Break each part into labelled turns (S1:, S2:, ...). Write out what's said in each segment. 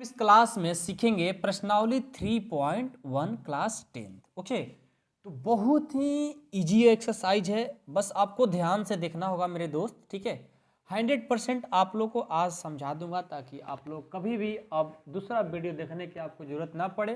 S1: इस क्लास में सीखेंगे प्रश्नावली 3.1 क्लास 10th। ओके, तो बहुत ही इजी एक्सरसाइज है, बस आपको ध्यान से देखना होगा मेरे दोस्त। ठीक है, 100% आप लोग को आज समझा दूंगा ताकि आप लोग कभी भी अब दूसरा वीडियो देखने की आपको जरूरत ना पड़े।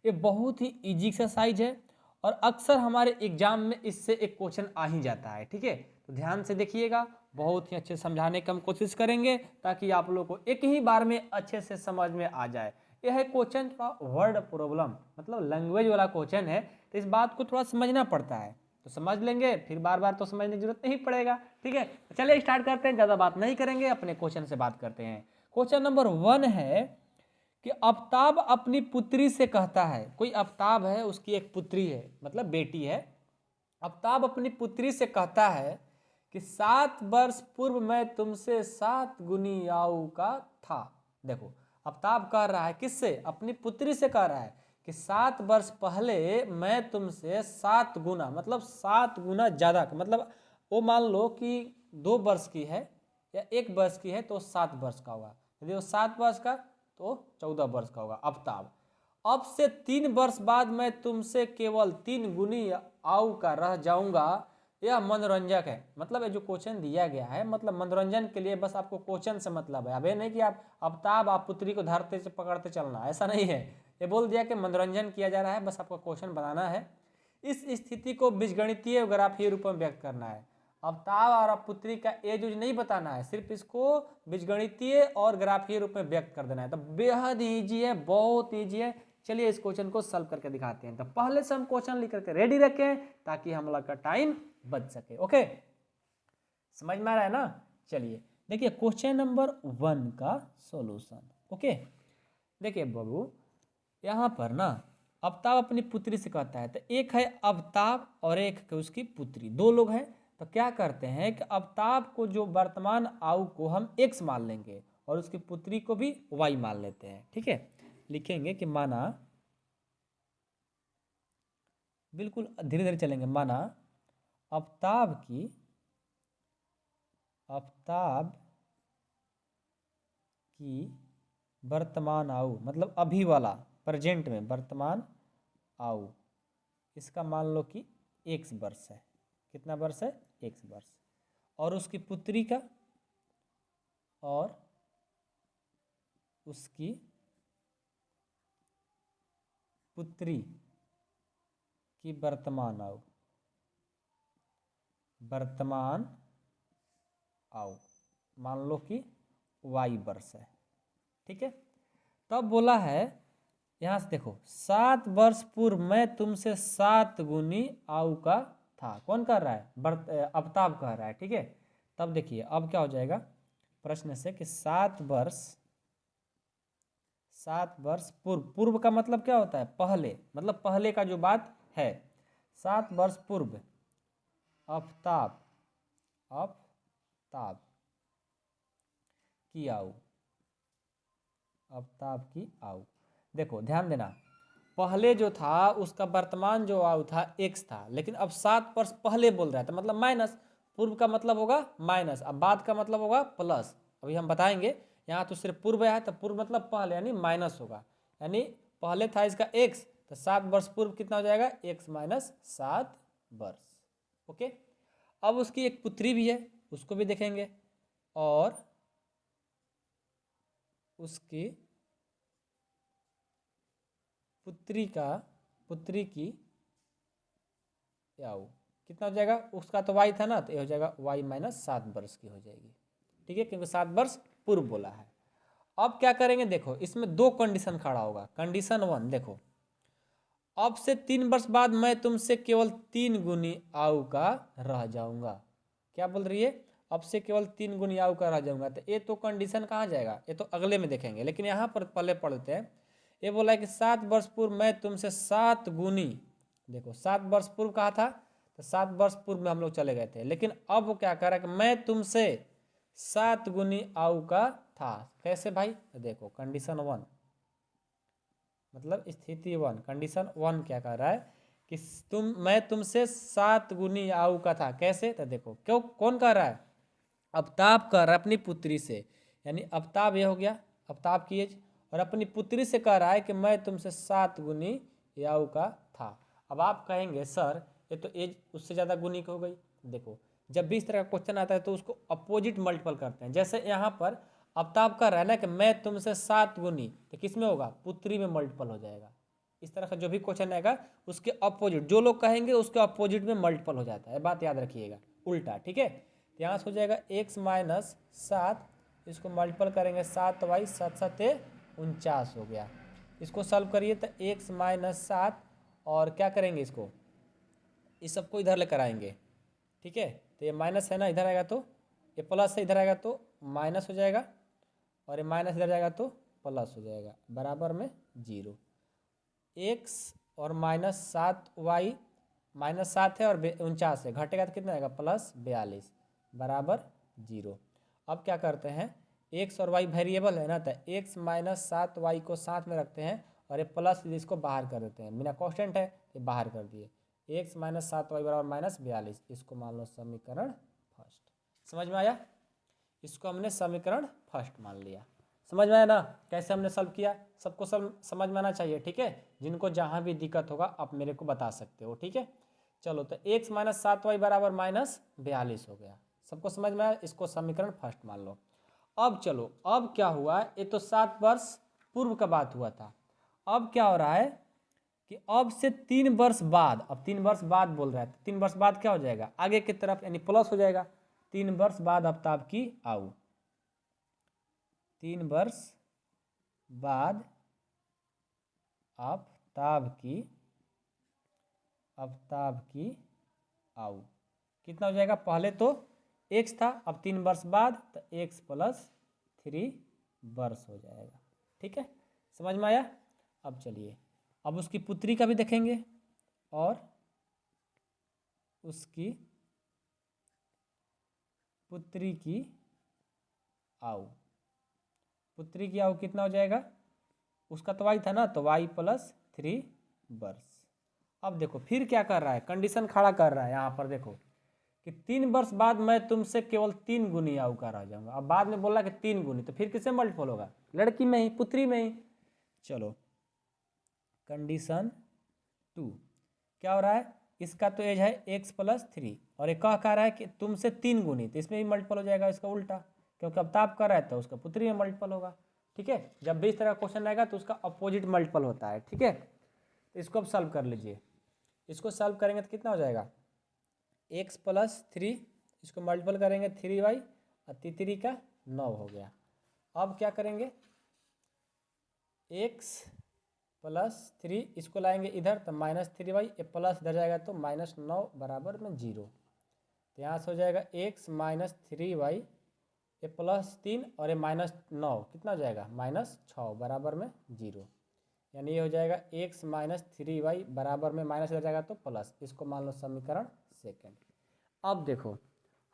S1: ये बहुत ही इजी एक्सरसाइज है और अक्सर हमारे एग्जाम में इससे एक क्वेश्चन आ ही जाता है। ठीक है, तो ध्यान से देखिएगा, बहुत ही अच्छे समझाने की हम कोशिश करेंगे ताकि आप लोग को एक ही बार में अच्छे से समझ में आ जाए। यह है क्वेश्चन थोड़ा वर्ड प्रॉब्लम, मतलब लैंग्वेज वाला क्वेश्चन है, तो इस बात को थोड़ा समझना पड़ता है। तो समझ लेंगे, फिर बार बार तो समझने की जरूरत नहीं पड़ेगा। ठीक है, चलिए स्टार्ट करते हैं, ज़्यादा बात नहीं करेंगे, अपने क्वेश्चन से बात करते हैं। क्वेश्चन नंबर 1 है कि आफ्ताब अपनी पुत्री से कहता है, कोई आफ्ताब है, उसकी एक पुत्री है, मतलब बेटी है। आफ्ताब अपनी पुत्री से कहता है कि 7 वर्ष पूर्व मैं तुमसे 7 गुनी आऊ का था। देखो, आफ्ताब कह रहा है किससे? अपनी पुत्री से कह रहा है कि 7 वर्ष पहले मैं तुमसे 7 गुना, मतलब 7 गुना ज्यादा, मतलब वो मान लो कि 2 वर्ष की है या 1 वर्ष की है तो 7 वर्ष का होगा, यदि वो 7 वर्ष का तो 14 वर्ष का होगा। आफ्ताब, अब से 3 वर्ष बाद मैं तुमसे केवल 3 गुनी आऊ का रह जाऊंगा। यह मनोरंजक है, मतलब ये जो क्वेश्चन दिया गया है, मतलब मनोरंजन के लिए, बस आपको क्वेश्चन से मतलब है। अब ये नहीं कि आप आफ्ताब आप पुत्री को धरते से पकड़ते चलना, ऐसा नहीं है। ये बोल दिया कि मनोरंजन किया जा रहा है, बस आपको क्वेश्चन बनाना है। इस स्थिति को बीजगणितीय ग्राफीय रूप में व्यक्त करना है। आफ्ताब और पुत्री का एज उज नहीं बताना है, सिर्फ इसको बीजगणितीय और ग्राफीय रूप में व्यक्त कर देना है। तो बेहद ईजी है, बहुत ईजी है। चलिए इस क्वेश्चन को सॉल्व करके दिखाते हैं। तो पहले से हम क्वेश्चन लिख करके रेडी रखें ताकि हम लोग का टाइम बच सके। ओके, समझ में आ रहा है ना? चलिए देखिए क्वेश्चन नंबर 1 का सॉल्यूशन। ओके, देखिए बाबू, यहाँ पर ना आफ्ताब अपनी पुत्री से कहता है, तो एक है आफ्ताब और एक है उसकी पुत्री, 2 लोग हैं। तो क्या करते हैं कि आफ्ताब को जो वर्तमान आयु को हम x मान लेंगे और उसकी पुत्री को भी y मान लेते हैं। ठीक है, लिखेंगे कि माना, बिल्कुल धीरे धीरे चलेंगे, माना आफ्ताब की वर्तमान आयु, मतलब अभी वाला, प्रेजेंट में वर्तमान आयु, इसका मान लो कि x वर्ष है। कितना वर्ष है? x वर्ष। और उसकी पुत्री का, और उसकी पुत्री की वर्तमान आयु, मान लो कि y वर्ष है। ठीक है, तब बोला है, यहां से देखो, 7 वर्ष पूर्व मैं तुमसे 7 गुनी आयु का था। कौन कह रहा है? आफ्ताब कह रहा है। ठीक है, तब देखिए अब क्या हो जाएगा प्रश्न से कि 7 वर्ष पूर्व, पूर्व का मतलब क्या होता है? पहले, मतलब पहले का जो बात है। 7 वर्ष पूर्व आफ्ताब की आयु, आफ्ताब की आयु। देखो ध्यान देना, पहले जो था उसका वर्तमान जो आयु था x था, लेकिन अब 7 वर्ष पहले बोल रहा था, मतलब माइनस। पूर्व का मतलब होगा माइनस, अब बाद का मतलब होगा प्लस। अभी हम बताएंगे, यहाँ तो सिर्फ पूर्व है, तो पूर्व मतलब पहले, यानी माइनस होगा। यानी पहले था इसका x, तो 7 वर्ष पूर्व कितना हो जाएगा? x माइनस 7 वर्ष। ओके, अब उसकी एक पुत्री भी है, उसको भी देखेंगे, और उसकी पुत्री की आयु कितना हो जाएगा? उसका तो y था ना, तो ये हो जाएगा y माइनस 7 वर्ष की हो जाएगी। ठीक है, क्योंकि 7 वर्ष पूर्व बोला है। अब क्या करेंगे? देखो इसमें 2 कंडीशन खड़ा होगा। कंडीशन 1 देखो, अब से 3 वर्ष बाद मैं तुमसे केवल 3 गुनी आयु का रह जाऊंगा। क्या बोल रही है? अब से केवल 3 गुनी आयु का रह जाऊंगा। तो ये तो कंडीशन कहाँ जाएगा? ये तो अगले में देखेंगे, लेकिन यहाँ पर पहले पढ़ते हैं। ये बोला है कि 7 वर्ष पूर्व मैं तुमसे 7 गुनी, देखो 7 वर्ष पूर्व कहा था, तो 7 वर्ष पूर्व में हम लोग चले गए थे, लेकिन अब वो क्या कह रहा है कि मैं तुमसे 7 गुनी आयु का था। कैसे भाई? तो देखो कंडीशन 1, मतलब स्थिति 1, कंडीशन 1 क्या कह रहा है कि मैं तुमसे 7 गुनी आयु का था। कैसे? तो देखो, क्यों, कौन कह रहा है? आफ्ताब कह रहा है अपनी पुत्री से, यानी आफ्ताब ये हो गया, आफ्ताब की एज, और अपनी पुत्री से कह रहा है कि मैं तुमसे 7 गुनी याऊ का था। अब आप कहेंगे सर ये तो एज उससे ज़्यादा गुनी की हो गई। देखो जब भी इस तरह का क्वेश्चन आता है तो उसको अपोजिट मल्टीपल करते हैं। जैसे यहाँ पर आफ्ताब का रहना है कि मैं तुमसे 7 गुनी, तो किस में होगा, पुत्री में मल्टीपल हो जाएगा। इस तरह का जो भी क्वेश्चन आएगा उसके अपोजिट, जो लोग कहेंगे उसके अपोजिट में मल्टीपल हो जाता है, बात याद रखिएगा, उल्टा। ठीक है, तो यहाँ से हो जाएगा x माइनस 7, इसको मल्टीपल करेंगे 7y, 7 7 49 हो गया। इसको सॉल्व करिए तो x माइनस 7 और क्या करेंगे, इसको इस सबको इधर लेकर आएंगे। ठीक है, तो ये माइनस है ना, इधर आएगा तो ये प्लस है, इधर आएगा तो माइनस हो जाएगा, और ये माइनस इधर जाएगा तो प्लस हो जाएगा, बराबर में 0। x और माइनस 7y, माइनस 7 है और 49 है, घटेगा तो कितना आएगा, प्लस 42, बराबर 0। अब क्या करते हैं, x और y वेरिएबल है ना, तो x माइनस 7y को साथ में रखते हैं और ये प्लस इसको बाहर कर देते हैं, बिना कांस्टेंट है ये बाहर कर दिए। x माइनस 7y बराबर माइनस 42, इसको मान लो समीकरण फर्स्ट। समझ में आया, इसको हमने समीकरण फर्स्ट मान लिया। समझ में आया ना कैसे हमने सॉल्व किया, सबको समझ में आना चाहिए। ठीक है, जिनको जहाँ भी दिक्कत होगा आप मेरे को बता सकते हो। ठीक है, चलो तो x माइनस 7y बराबर माइनस 42 हो गया, सबको समझ में आया, इसको समीकरण फर्स्ट मान लो। अब चलो, अब क्या हुआ, ये तो 7 वर्ष पूर्व का बात हुआ था। अब क्या हो रहा है कि अब से 3 वर्ष बाद, अब 3 वर्ष बाद बोल रहा है, 3 वर्ष बाद क्या हो जाएगा, आगे की तरफ यानी प्लस हो जाएगा। 3 वर्ष बाद आफ्ताब की आऊ, 3 वर्ष बाद आफ्ताब की आऊ कितना हो जाएगा, पहले तो x था, अब 3 वर्ष बाद तो x प्लस 3 वर्ष हो जाएगा। ठीक है, समझ में आया। अब चलिए, अब उसकी पुत्री का भी देखेंगे, और उसकी पुत्री की आऊ, पुत्री की आऊ कितना हो जाएगा, उसका तो y था ना, तो y प्लस 3 वर्ष। अब देखो फिर क्या कर रहा है, कंडीशन खड़ा कर रहा है यहाँ पर, देखो कि 3 वर्ष बाद मैं तुमसे केवल 3 गुनी आऊ का रह जाऊंगा। अब बाद में बोला कि 3 गुनी, तो फिर किससे मल्टीपल होगा, लड़की में ही, पुत्री में ही। चलो कंडीशन 2 क्या हो रहा है, इसका तो एज है x प्लस 3 और एक कह रहा है कि तुमसे 3 गुनी, तो इसमें भी मल्टीपल हो जाएगा, इसका उल्टा, क्योंकि आफ्ताब कर रहा है तो उसका पुत्री में मल्टीपल होगा। ठीक है, जब भी इस तरह का क्वेश्चन आएगा तो उसका अपोजिट मल्टीपल होता है। ठीक है, तो इसको अब सॉल्व कर लीजिए, इसको सॉल्व करेंगे तो कितना हो जाएगा, x प्लस 3, इसको मल्टीपल करेंगे 3y और 3 का 9 हो गया। अब क्या करेंगे, x प्लस 3 इसको लाएंगे इधर तो माइनस 3y, ये प्लस इधर जाएगा तो माइनस 9 बराबर में 0। तो यहाँ से हो जाएगा x माइनस 3y, ये प्लस 3 और ये माइनस 9 कितना हो जाएगा, माइनस 6 बराबर में 0। यानी ये हो जाएगा x माइनस 3y बराबर में माइनस इधर जाएगा तो प्लस, इसको मान लो समीकरण सेकेंड। अब देखो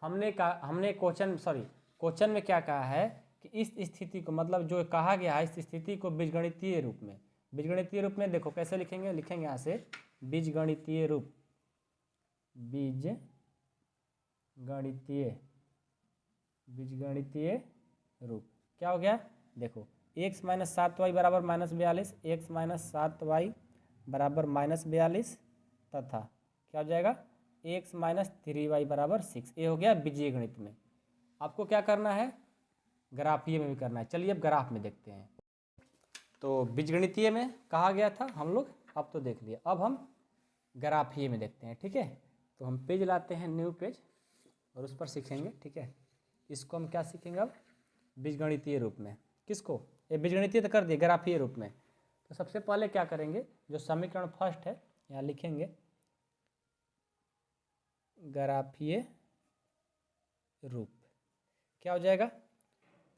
S1: हमने क्वेश्चन में क्या कहा है कि इस स्थिति को, मतलब जो कहा गया है इस स्थिति को बीजगणितीय रूप में, बीजगणितीय रूप में देखो कैसे लिखेंगे, लिखेंगे यहाँ से बीजगणितीय रूप, बीजगणितीय रूप क्या हो गया, देखो x माइनस 7y बराबर माइनस 42, x माइनस 7y बराबर माइनस 42 तथा क्या हो जाएगा, x माइनस 3y बराबर 6। ये हो गया बीजीय गणित में। आपको क्या करना है, ग्राफीय में भी करना है। चलिए अब ग्राफ में देखते हैं। तो बीजगणितीय में कहा गया था हम लोग, अब तो देख लिया, अब हम ग्राफीय में देखते हैं। ठीक है, तो हम पेज लाते हैं, न्यू पेज, और उस पर सीखेंगे। ठीक है, इसको हम क्या सीखेंगे अब, बीजगणितीय रूप में। किसको, ये बीजगणितीय तो कर दिए, ग्राफीय रूप में। तो सबसे पहले क्या करेंगे, जो समीकरण फर्स्ट है यहाँ लिखेंगे, ग्राफीय रूप क्या हो जाएगा,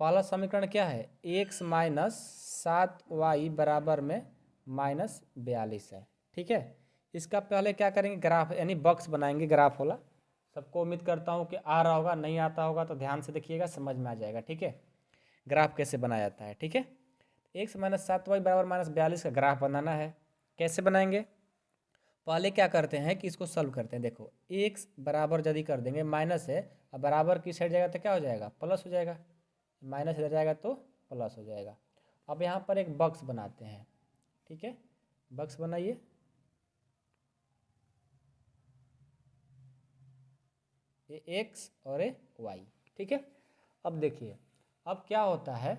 S1: पहला समीकरण क्या है, x माइनस 7y बराबर में माइनस 42 है। ठीक है, इसका पहले क्या करेंगे, ग्राफ यानी बॉक्स बनाएंगे, ग्राफ वाला। सबको उम्मीद करता हूँ कि आ रहा होगा, नहीं आता होगा तो ध्यान से देखिएगा, समझ में आ जाएगा। ठीक है, ग्राफ कैसे बनाया जाता है। ठीक है, x माइनस 7y बराबर माइनस 42 का ग्राफ बनाना है। कैसे बनाएंगे, पहले क्या करते हैं कि इसको सॉल्व करते हैं। देखो x बराबर यदि कर देंगे, माइनस है, अब बराबर की साइड जाएगा तो क्या हो जाएगा, प्लस हो जाएगा, माइनस इधर जाएगा तो प्लस हो जाएगा। अब यहाँ पर एक बक्स बनाते हैं, ठीक है, बक्स बनाइए। ये एक्स और ये वाई, ठीक है। अब देखिए, अब क्या होता है,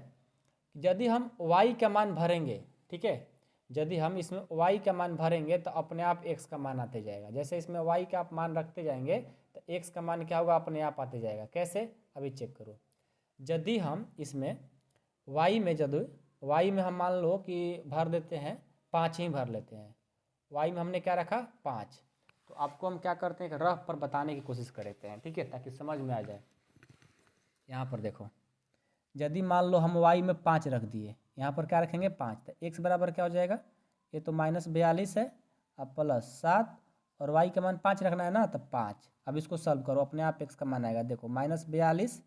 S1: यदि हम y का मान भरेंगे, ठीक है, यदि हम इसमें y का मान भरेंगे तो अपने आप x का मान आते जाएगा। जैसे इसमें y का आप मान रखते जाएंगे तो x का मान क्या होगा, अपने आप आते जाएगा। कैसे, अभी चेक करो। यदि हम इसमें y में, यदि y में हम मान लो कि भर देते हैं 5 ही भर लेते हैं, y में हमने क्या रखा 5, तो आपको हम क्या करते हैं, रफ पर बताने की कोशिश करते हैं, ठीक है, ताकि समझ में आ जाए। यहाँ पर देखो, यदि मान लो हम y में 5 रख दिए, यहाँ पर क्या रखेंगे 5, तो x बराबर क्या हो जाएगा, ये तो -42 है, अब +7, और y का मान 5 रखना है ना, तो 5। अब इसको सॉल्व करो, अपने आप x का मान आएगा। देखो -42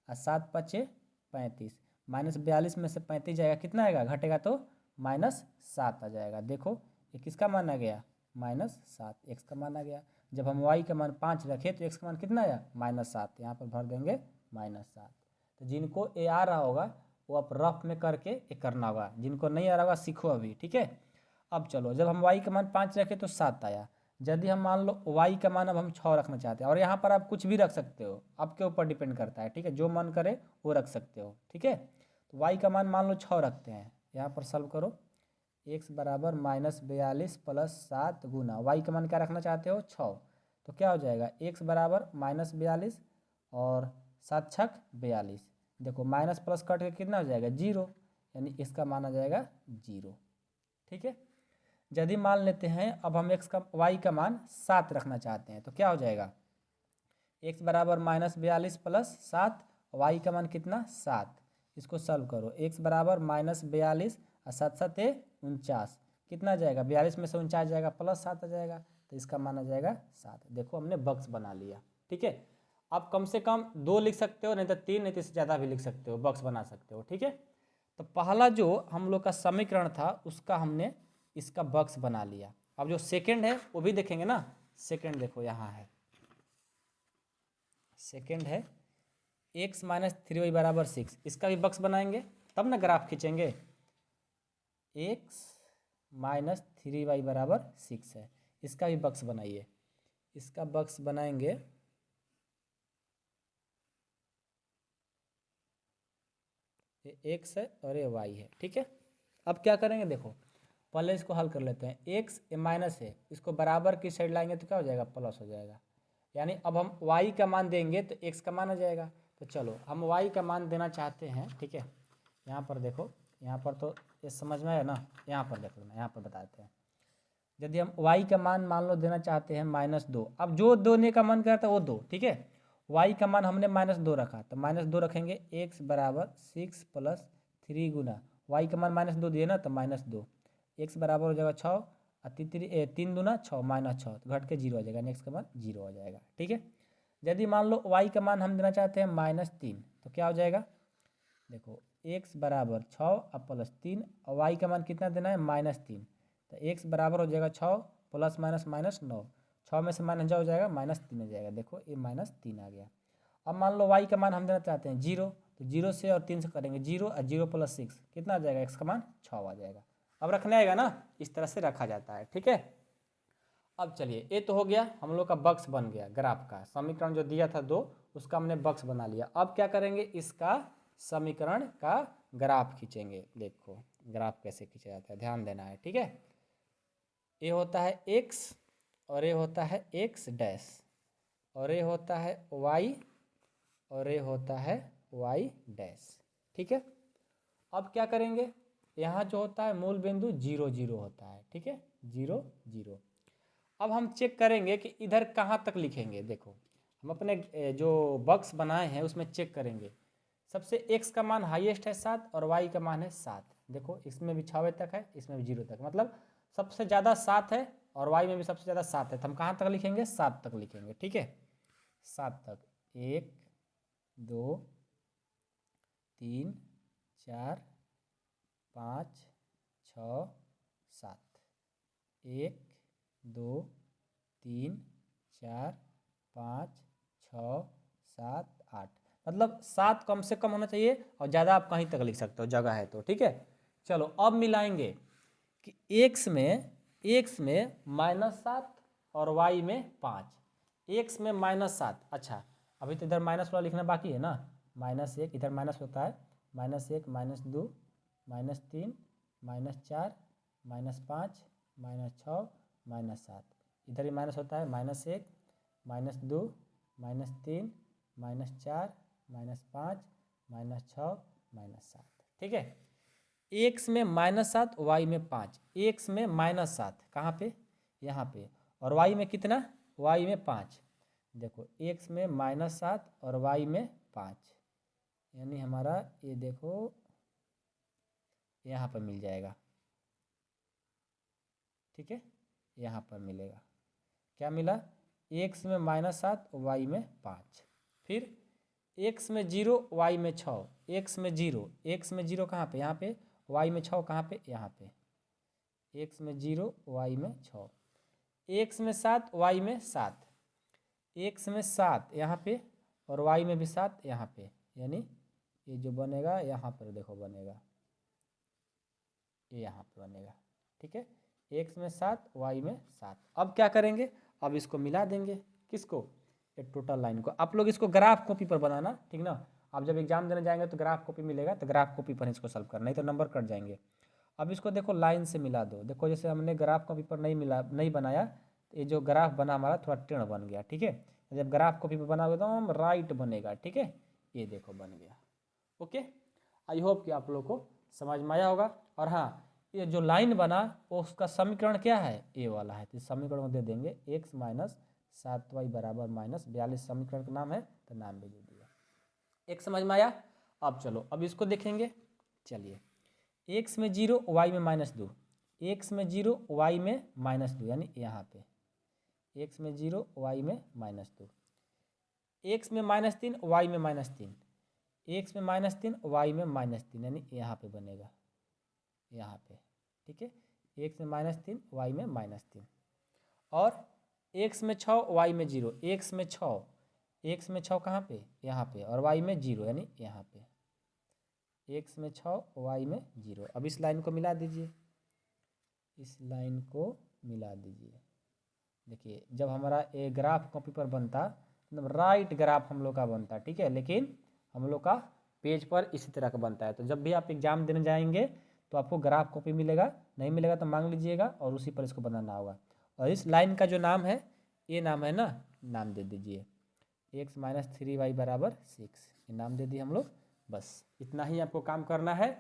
S1: और 7 × 5 = 35, -42 में से 35 जाएगा, कितना आएगा, घटेगा तो -7 आ जाएगा। देखो ये किसका मान आ गया, -7, x का मान आ गया। जब हम y का मान 5 रखे तो x का मान कितना आया, -7, यहाँ पर भर देंगे -7। तो जिनको ये आ रहा होगा वो आप रफ में करके ये करना होगा, जिनको नहीं आ रहा होगा सीखो अभी, ठीक है। अब चलो, जब हम y का मान 5 रखे तो 7 आया। यदि हम मान लो y का मान अब हम 6 रखना चाहते हैं, और यहाँ पर आप कुछ भी रख सकते हो, आपके ऊपर डिपेंड करता है, ठीक है, जो मन करे वो रख सकते हो, ठीक है। तो y का मान लो 6 रखते हैं, यहाँ पर सॉल्व करो। x बराबर -42 + 7 गुना y का मान क्या रखना चाहते हो, 6, तो क्या हो जाएगा, x बराबर -42 और 7 × 42। देखो माइनस प्लस कट के कितना हो जाएगा, 0, यानी इसका मान आ जाएगा 0, ठीक है। यदि मान लेते हैं अब हम y का मान 7 रखना चाहते हैं, तो क्या हो जाएगा, x बराबर -42 + 7, y का मान कितना 7, इसको सॉल्व करो। x बराबर -42 और 7 × 7 = 49, कितना आ जाएगा, 42 में से 49 जाएगा, +7 आ जाएगा, तो इसका मान आ जाएगा 7। देखो हमने बक्स बना लिया, ठीक है। आप कम से कम 2 लिख सकते हो, नहीं तो 3, नहीं तो इससे ज़्यादा भी लिख सकते हो, बक्स बना सकते हो, ठीक है। तो पहला जो हम लोग का समीकरण था उसका हमने इसका बक्स बना लिया। अब जो सेकंड है वो भी देखेंगे ना, सेकंड देखो यहाँ है, सेकंड है x - 3y = 6, इसका भी बक्स बनाएंगे तब ना ग्राफ खींचेंगे। x - 3y = 6 है, इसका भी बक्स बनाइए। इसका बक्स बनाएंगे, ये x है और ये y है, ठीक है। अब क्या करेंगे, देखो पहले इसको हल कर लेते हैं। x ये माइनस है, इसको बराबर की साइड लाएंगे तो क्या हो जाएगा, प्लस हो जाएगा। यानी अब हम y का मान देंगे तो x का मान आ जाएगा। तो चलो हम y का मान देना चाहते हैं, ठीक है। यहाँ पर देखो, यहाँ पर तो ये समझ में आया ना, यहाँ पर देखो ना, यहाँ पर बताते हैं। यदि हम y का मान लो देना चाहते हैं -2, अब जो देने का मन करता है वो दो, ठीक है। y का मान हमने -2 रखा, तो -2 रखेंगे, x बराबर 6 + 3 गुना y का मान -2 दिए ना, तो -2, x बराबर हो जाएगा 6 और 3 दूना 6 -6, तो घट के 0 आ जाएगा, नेक्स्ट का मान 0 हो जाएगा, ठीक है। यदि मान लो y का मान हम देना चाहते हैं -3, तो क्या हो जाएगा, देखो x बराबर 6 और +3, और y का मान कितना देना है, -3, तो x बराबर हो जाएगा 6 + -9, 6 में से माइनस हो जाएगा, -3 आ जाएगा। देखो ये -3 आ गया। अब मान लो y का मान हम देना चाहते हैं 0, तो 0 से और 3 से करेंगे, 0 और 0 + 6 कितना आ जाएगा, x का मान 6 आ जाएगा। अब रखने आएगा ना, इस तरह से रखा जाता है, ठीक है। अब चलिए, ये तो हो गया हम लोग का बक्स बन गया, ग्राफ का समीकरण जो दिया था 2, उसका हमने बक्स बना लिया। अब क्या करेंगे, इसका समीकरण का ग्राफ खींचेंगे। देखो ग्राफ कैसे खींचा जाता है, ध्यान देना है, ठीक है। ये होता है x और ये होता है x डैश, और ये होता है y और ये होता है y डैश, ठीक है। अब क्या करेंगे, यहाँ जो होता है मूल बिंदु 0 0 होता है, ठीक है, 0 0। अब हम चेक करेंगे कि इधर कहाँ तक लिखेंगे। देखो हम अपने जो बक्स बनाए हैं उसमें चेक करेंगे। सबसे x का मान हाईएस्ट है 7 और y का मान है 7। देखो इसमें भी 6 तक है, इसमें भी 0 तक, मतलब सबसे ज़्यादा 7 है और y में भी सबसे ज़्यादा 7 है। तो हम कहाँ तक लिखेंगे, 7 तक लिखेंगे, ठीक है, 7 तक। 1 2 3 4 5 6 7, 1 2 3 4 5 6 7 8, मतलब 7 कम से कम होना चाहिए, और ज़्यादा आप कहीं तक लिख सकते हो, जगह है तो, ठीक है। चलो अब मिलाएंगे कि x में -7 और y में 5। x में -7, अच्छा अभी तो इधर माइनस वाला लिखना बाकी है ना, -1 इधर माइनस होता है, -1 -2 -3 -4 -5 -6 -7, इधर ही माइनस होता है, -1 -2 -3 -4 -5 -6 -7, ठीक है। x में -7 y में 5, x में -7 कहाँ पे, यहाँ पे, और y में कितना, y में 5। देखो x में -7 और y में 5, यानी हमारा ये देखो यहाँ पर मिल जाएगा, ठीक है, यहाँ पर मिलेगा, क्या मिला, x में -7 y में 5। फिर x में 0 y में 6, x में 0 कहाँ पे, यहाँ पे, y में 6 कहाँ पे, यहाँ पे, x में 0 y में 6, x में 7 y में 7, x में 7 यहाँ पे और y में भी 7 यहाँ पे, यानी ये जो बनेगा यहाँ पर देखो बनेगा, ये यहाँ पे बनेगा, ठीक है, x में 7 y में 7। अब क्या करेंगे, अब इसको मिला देंगे, किसको, एक टोटल लाइन को। आप लोग इसको ग्राफ कॉपी पर बनाना, ठीक ना, आप जब एग्जाम देने जाएंगे तो ग्राफ कॉपी मिलेगा, तो ग्राफ कॉपी पर इसको सॉल्व करना, नहीं तो नंबर कट जाएंगे। अब इसको देखो लाइन से मिला दो, देखो जैसे हमने ग्राफ कॉपी पर नहीं बनाया, तो ये जो ग्राफ बना हमारा थोड़ा टेढ़ बन गया, ठीक है, जब ग्राफ कॉपी पर बनाओगे तो हम राइट बनेगा, ठीक है, ये देखो बन गया। ओके, आई होप कि आप लोग को समझ में आया होगा। और हाँ, ये जो लाइन बना वो उसका समीकरण क्या है, ए वाला है, तो समीकरण में दे देंगे x - 7y = -42, समीकरण का नाम है, तो नाम भी दे दिया। एक समझ में आया। अब चलो अब इसको देखेंगे, चलिए x में 0 y में -2, x में 0 y में -2, यानी यहाँ पे x में 0 y में -2, x में -3 y में -3, x में -3 y में -3, यानी यहाँ पे बनेगा, यहाँ पे, ठीक है, x में -3 y में -3, और x में 6 y में 0, x में 6 कहाँ पे, यहाँ पे, और y में 0, यानी यहाँ पे, x में 6 y में 0। अब इस लाइन को मिला दीजिए, इस लाइन को मिला दीजिए। देखिए जब हमारा ये ग्राफ कॉपी पर बनता, मतलब राइट ग्राफ हम लोग का बनता, ठीक है, लेकिन हम लोग का पेज पर इसी तरह का बनता है। तो जब भी आप एग्जाम देने जाएंगे तो आपको ग्राफ कॉपी मिलेगा, नहीं मिलेगा तो मांग लीजिएगा और उसी पर इसको बनाना होगा। और इस लाइन का जो नाम है, ये नाम है ना, नाम दे दीजिए x - 3y = 6, ये नाम दे दिए हम लोग। बस इतना ही आपको काम करना है।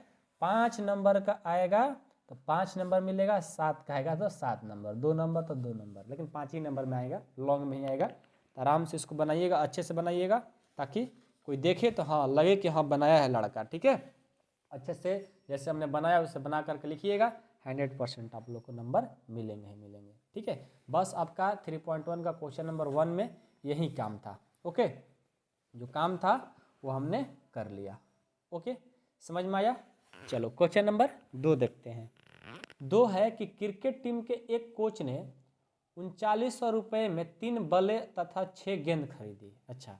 S1: 5 नंबर का आएगा तो 5 नंबर मिलेगा, 7 का आएगा तो 7 नंबर, 2 नंबर तो 2 नंबर, लेकिन 5 ही नंबर में आएगा, लॉन्ग में ही आएगा। तो आराम से इसको बनाइएगा, अच्छे से बनाइएगा, ताकि कोई देखे तो हाँ लगे कि हाँ बनाया है लड़का, ठीक है। अच्छे से जैसे हमने बनाया उसे बना करके लिखिएगा, 100% आप लोग को नंबर मिलेंगे ही मिलेंगे, ठीक है। बस आपका 3.1 का क्वेश्चन नंबर 1 में यही काम था। ओके, जो काम था वो हमने कर लिया। ओके, समझ में आया। चलो क्वेश्चन नंबर 2 देखते हैं। 2 है कि क्रिकेट टीम के एक कोच ने 3900 रुपये में 3 बल्ले तथा 6 गेंद खरीदी। अच्छा,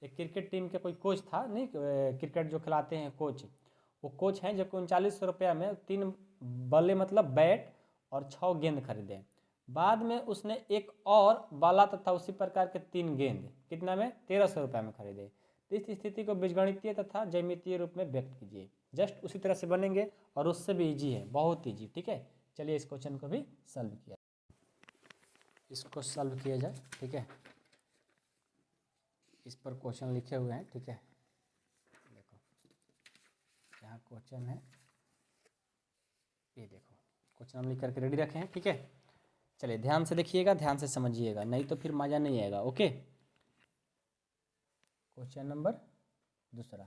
S1: एक क्रिकेट टीम के कोई कोच था, नहीं क्रिकेट जो खिलाते हैं कोच, वो कोच हैं जो 3900 रुपया में 3 बल्ले मतलब बैट और 6 गेंद खरीदे। बाद में उसने एक और बाला तथा उसी प्रकार के 3 गेंद कितना में 1300 रुपये में खरीदे। तो इस स्थिति को बीजगणितीय तथा ज्यामितीय रूप में व्यक्त कीजिए। जस्ट उसी तरह से बनेंगे और उससे भी इजी है, बहुत इजी, ठीक है। चलिए इस क्वेश्चन को भी सॉल्व किया, इसको सॉल्व किया जाए, ठीक है। इस पर क्वेश्चन लिखे हुए हैं, ठीक है, देखो यहाँ क्वेश्चन है, ये देखो क्वेश्चन हम लिख करके रेडी रखे हैं, ठीक है। चलिए ध्यान से देखिएगा, ध्यान से समझिएगा, नहीं तो फिर मज़ा नहीं आएगा। Okay, question number 2।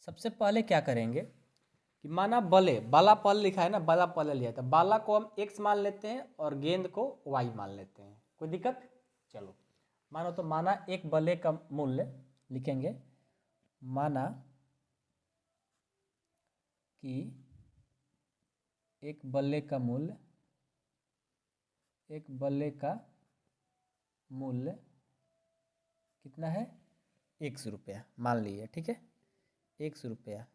S1: सबसे पहले क्या करेंगे कि माना बल्ले, बाला पल लिखा है ना, बाला पल लिया, तो बाला को हम x मान लेते हैं और गेंद को y मान लेते हैं, कोई दिक्कत। चलो मानो, तो माना एक बल्ले का मूल्य लिखेंगे, माना कि एक बल्ले का मूल्य, एक बल्ले का मूल्य कितना है, 100 रुपया मान लीजिए, ठीक है, 100 रुपया।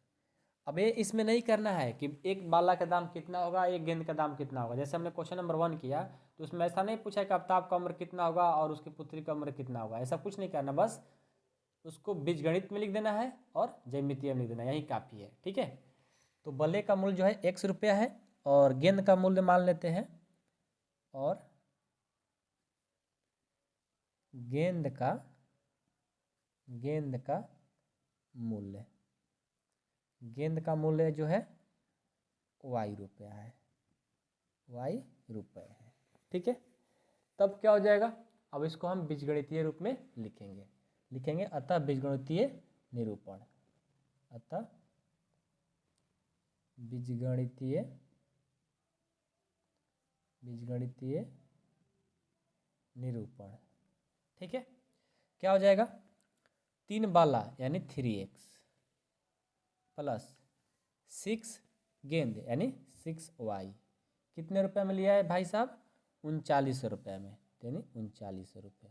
S1: अब ये इसमें नहीं करना है कि एक बाला का दाम कितना होगा, एक गेंद का दाम कितना होगा। जैसे हमने क्वेश्चन नंबर 1 किया तो उसमें ऐसा नहीं पूछा कि आफ्ताब का उम्र कितना होगा और उसकी पुत्री का उम्र कितना होगा, ऐसा कुछ नहीं करना, बस उसको बीजगणित में लिख देना है और ज्यामितीय में लिख देना है, यही काफ़ी है। ठीक है, तो बल्ले का मूल्य जो है ₹X है और गेंद का मूल्य मान लेते हैं, और गेंद का मूल्य जो है ₹Y है, ₹Y है। ठीक है, तब क्या हो जाएगा, अब इसको हम बीजगणितीय रूप में लिखेंगे अतः बीजगणितीय निरूपण, बीजगणितीय निरूपण। ठीक है, क्या हो जाएगा, 3 बाला यानी 3x प्लस 6 गेंद यानी 6y कितने रुपए में लिया है भाई साहब, ₹39 में, यानी ₹39।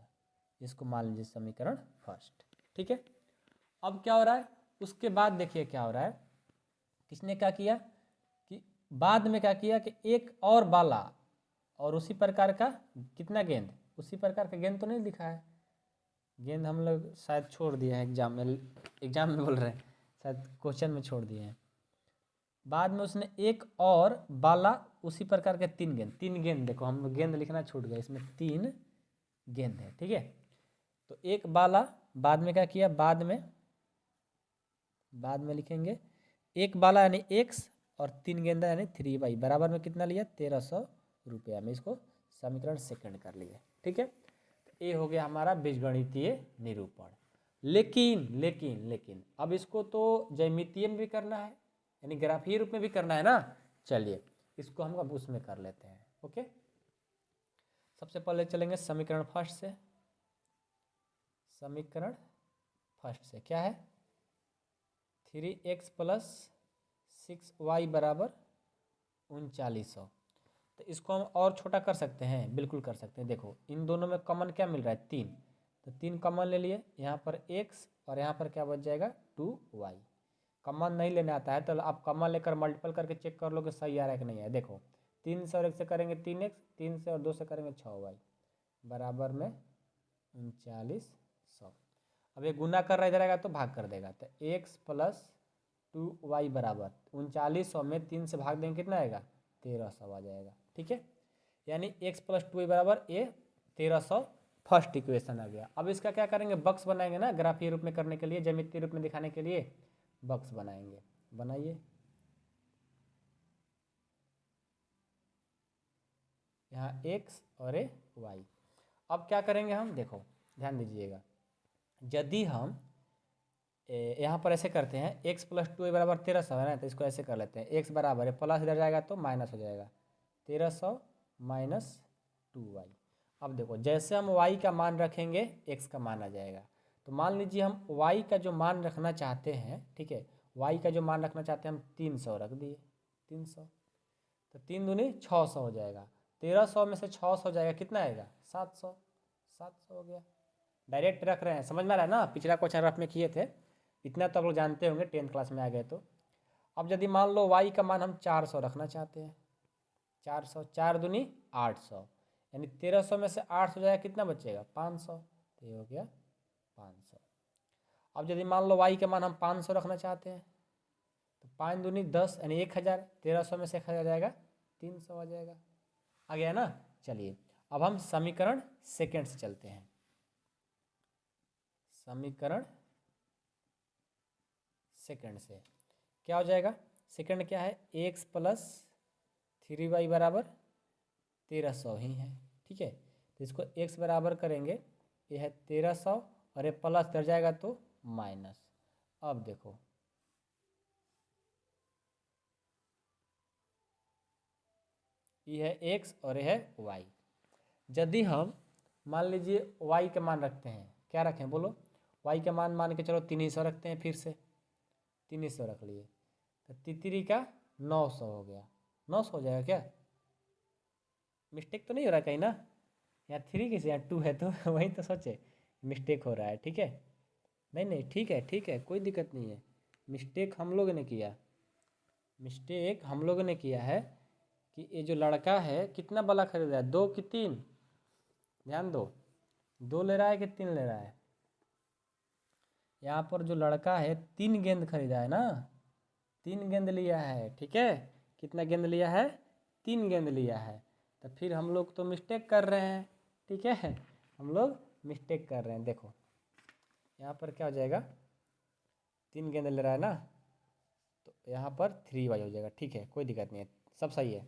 S1: इसको मान लीजिए समीकरण फर्स्ट। ठीक है, अब क्या हो रहा है, उसके बाद देखिए क्या हो रहा है, किसने क्या किया कि बाद में क्या किया कि एक और बाला और उसी प्रकार का कितना गेंद, उसी प्रकार का गेंद तो नहीं लिखा है, गेंद हम लोग शायद छोड़ दिए हैं एग्जाम में बोल रहे हैं, शायद क्वेश्चन में छोड़ दिए हैं। बाद में उसने एक और बाला उसी प्रकार के 3 गेंद, देखो हम गेंद लिखना छूट गया, इसमें 3 गेंद है। ठीक है, तो एक बाला, बाद में क्या किया, बाद में लिखेंगे एक बाला यानी x और 3 गेंदा यानी 3y बराबर में कितना लिया, ₹1300 में। इसको समीकरण सेकंड कर लिए। ठीक है, तो ये हो गया हमारा बीजगणितीय निरूपण। लेकिन अब इसको तो ज्यामितीय में भी करना है, यानी ग्राफीय रूप में भी करना है ना। चलिए इसको हम अब उसमें कर लेते हैं। ओके, सबसे पहले चलेंगे समीकरण फर्स्ट से। क्या है, 3x प्लस 6y बराबर 3900। तो इसको हम और छोटा कर सकते हैं, बिल्कुल कर सकते हैं। देखो इन दोनों में कॉमन क्या मिल रहा है, 3, तो 3 कॉमन ले लिए, यहाँ पर x और यहाँ पर क्या बच जाएगा 2y। कॉमन नहीं लेने आता है तो आप कॉमन लेकर मल्टीपल करके चेक कर लो कि सही आ रहा है कि नहीं है। देखो 3 से और 1 से करेंगे 3x, 3 से और 2 से करेंगे 6y बराबर में 3900। अब ये गुना कर रहा इधर आएगा तो भाग कर देगा, तो x प्लस 2y बराबर 3900 में 3 से भाग देंगे कितना आएगा, 1300 आ जाएगा। ठीक है, यानी x प्लस 2y बराबर ये 1300 फर्स्ट इक्वेशन आ गया। अब इसका क्या करेंगे, बक्स बनाएंगे ना, ग्राफीय रूप में करने के लिए, ज्यामितीय रूप में दिखाने के लिए बक्स बनाएंगे। बनाइए, यहाँ x और ये y। अब क्या करेंगे हम, देखो ध्यान दीजिएगा, यदि हम यहाँ पर ऐसे करते हैं, x प्लस 2y बराबर 1300 है ना, तो इसको ऐसे कर लेते हैं, x बराबर है, प्लस इधर जाएगा तो माइनस हो जाएगा, 1300 माइनस 2y। अब देखो जैसे हम y का मान रखेंगे x का मान आ जाएगा। तो मान लीजिए हम y का जो मान रखना चाहते हैं, ठीक है, y का जो मान रखना चाहते हैं हम 300 रख दिए, 300, तो 3 दूनी 600 हो जाएगा, 1300 में से 600 हो जाएगा, कितना आएगा 700 हो गया। डायरेक्ट रख रहे हैं, समझ में आ रहा है ना, पिछला क्वेश्चन रफ में किए थे, इतना तो आप लोग जानते होंगे 10th क्लास में आ गए तो। अब यदि मान लो y का मान हम 400 रखना चाहते हैं, 400, 4 दूनी 800, यानी 1300 में से 800 जाएगा, कितना बचेगा 500, तो ये हो गया 500। अब यदि मान लो y का मान हम 500 रखना चाहते हैं, तो 5 दूनी 10 यानी 1000, 1300 में से 1000 जाएगा 300 आ जाएगा। आ गया ना। चलिए अब हम समीकरण सेकेंड से चलते हैं। समीकरण सेकंड से क्या हो जाएगा, सेकंड क्या है, x प्लस 3y बराबर 1300 ही है। ठीक है, तो इसको x बराबर करेंगे, ये है 1300 और ये प्लस कर जाएगा तो माइनस। अब देखो ये है x और ये है y। यदि हम मान लीजिए y का मान रखते हैं, क्या रखें बोलो, y का मान के चलो 300 रखते हैं, फिर से 300 रख लिए, तो तितरी का 900 हो गया, 900 हो जाएगा क्या, मिस्टेक तो नहीं हो रहा कहीं ना, यहाँ 3 किसी यहाँ 2 है तो वही तो सोचे मिस्टेक हो रहा है। ठीक है, नहीं ठीक है कोई दिक्कत नहीं है, मिस्टेक हम लोग ने किया, मिस्टेक हम लोगों ने किया है कि ये जो लड़का है कितना बल्ला खरीद रहा है, 2 कि 3? ध्यान दो, 2 ले रहा है कि 3 ले रहा है? यहाँ पर जो लड़का है 3 गेंद खरीदा है ना, 3 गेंद लिया है, ठीक है। कितना गेंद लिया है? 3 गेंद लिया है। तो फिर हम लोग तो मिस्टेक कर रहे हैं, ठीक है, हम लोग मिस्टेक कर रहे हैं। देखो यहाँ पर क्या हो जाएगा, 3 गेंद ले रहा है ना, तो यहाँ पर 3y हो जाएगा, ठीक है, कोई दिक्कत नहीं है, सब सही है।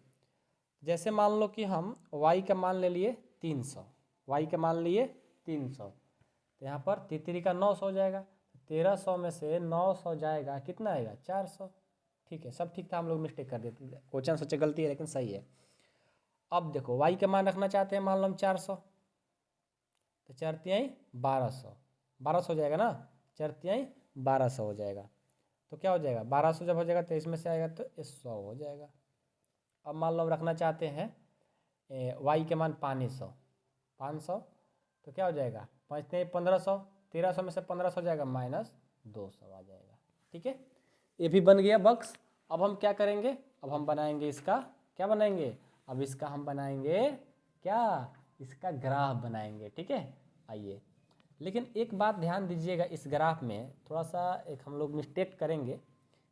S1: जैसे मान लो कि हम y का मान ले लिए 300, y का मान लिए 300, तो यहाँ पर 3 का 900 हो जाएगा। 1300 में से 900 जाएगा, कितना आएगा? 400। ठीक है, सब ठीक था, हम लोग मिस्टेक कर देते, क्वेश्चन सोचे गलती है लेकिन सही है। अब देखो y का मान रखना चाहते हैं, मान लो हम 400, तो 4 तिहाई 1200, 1200 हो जाएगा ना, 4 तिहाई 1200 हो जाएगा। तो क्या हो जाएगा, 1200 जब हो जाएगा तो इसमें से आएगा तो 100 हो जाएगा। अब मान लो हम रखना चाहते हैं y के मान 500, तो क्या हो जाएगा, 5 तिहाई 1500, 1300 में से 1500 जाएगा माइनस 200 आ जाएगा, ठीक है। ये भी बन गया बॉक्स। अब हम क्या करेंगे, अब हम बनाएंगे इसका, क्या बनाएंगे, अब इसका हम बनाएंगे क्या, इसका ग्राफ बनाएंगे, ठीक है। आइए, लेकिन एक बात ध्यान दीजिएगा, इस ग्राफ में थोड़ा सा एक हम लोग मिस्टेक करेंगे।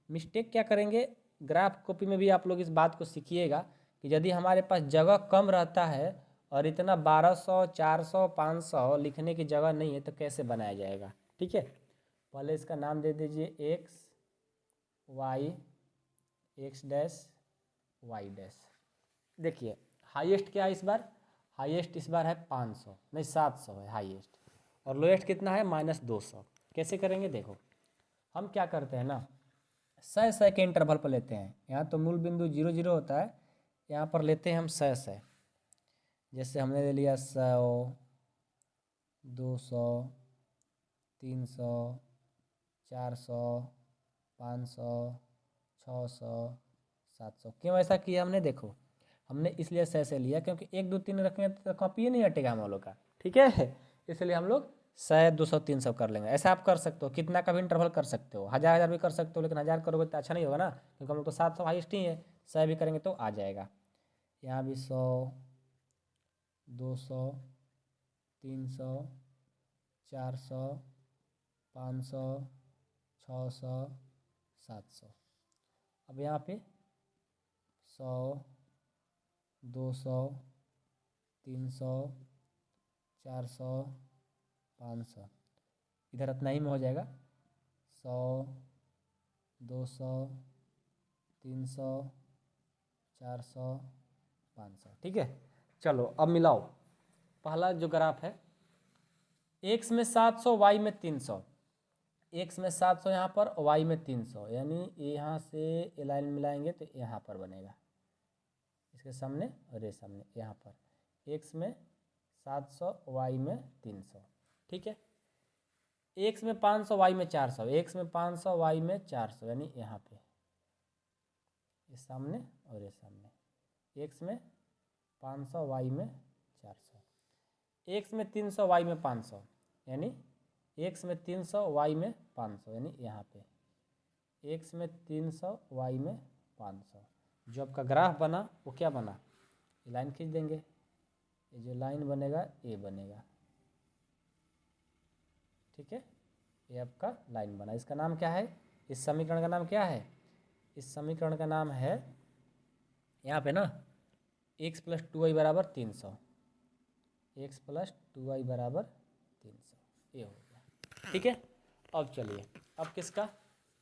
S1: मिस्टेक क्या करेंगे, ग्राफ कॉपी में भी आप लोग इस बात को सीखिएगा कि यदि हमारे पास जगह कम रहता है और इतना 1200, 400, 500 लिखने की जगह नहीं है तो कैसे बनाया जाएगा, ठीक है। पहले इसका नाम दे दीजिए X Y, X dash Y dash. देखिए हाईएस्ट क्या है इस बार, हाईएस्ट इस बार है 500, नहीं 700 है हाईएस्ट, और लोएस्ट कितना है -200। कैसे करेंगे, देखो हम क्या करते हैं ना, 100 के इंटरवल पर लेते हैं। यहाँ तो मूल बिंदु 0 0 होता है, यहाँ पर लेते हैं हम 100। जैसे हमने ले लिया 100, 200, 300, 400, 500, 600, 700। क्यों ऐसा किया हमने, देखो हमने इसलिए 100 से लिया क्योंकि 1 2 3 रखेंगे तो कॉपी नहीं हटेगा हम लोग का, ठीक है। इसलिए हम लोग 100, 200, 300 कर लेंगे। ऐसा आप कर सकते हो, कितना का भी इंटरवल कर सकते हो, 1000 भी कर सकते हो, लेकिन 1000 करोगे तो अच्छा नहीं होगा ना, क्योंकि हम लोग तो 700 हाइस्ट ही है। 100 भी करेंगे तो आ जाएगा। यहाँ भी 100, 200, 300, 400, 500, 600, 700। अब यहाँ पे 100, 200, 300, 400, 500, इधर इतना ही में हो जाएगा। 100, 200, 300, 400, 500, ठीक है। चलो अब मिलाओ, पहला जो ग्राफ है, एक्स में 700, वाई में 300, एक्स में 700 यहाँ पर, वाई में 300, यानी यहाँ से ये लाइन मिलाएंगे तो यहाँ पर बनेगा, इसके सामने और ये सामने, यहाँ पर एक्स में 700, वाई में 300, ठीक है। एक्स में 500, वाई में 400, एक्स में 500, वाई में 400, यानी यहाँ पे ये सामने और ये सामने, एक्स में 500, वाई में 400, एक्स में 300, वाई में 500, यानी एक्स में 300, वाई में 500, यानी यहाँ पे एक्स में 300, वाई में 500। जो आपका ग्राफ बना वो क्या बना, ये लाइन खींच देंगे, ये जो लाइन बनेगा ये बनेगा, ठीक है। ये आपका लाइन बना, इसका नाम क्या है, इस समीकरण का नाम क्या है, इस समीकरण का नाम है यहाँ पे ना x + 2y = 300, x + 2y = 300, ये हो गया, ठीक है। अब चलिए, अब किसका,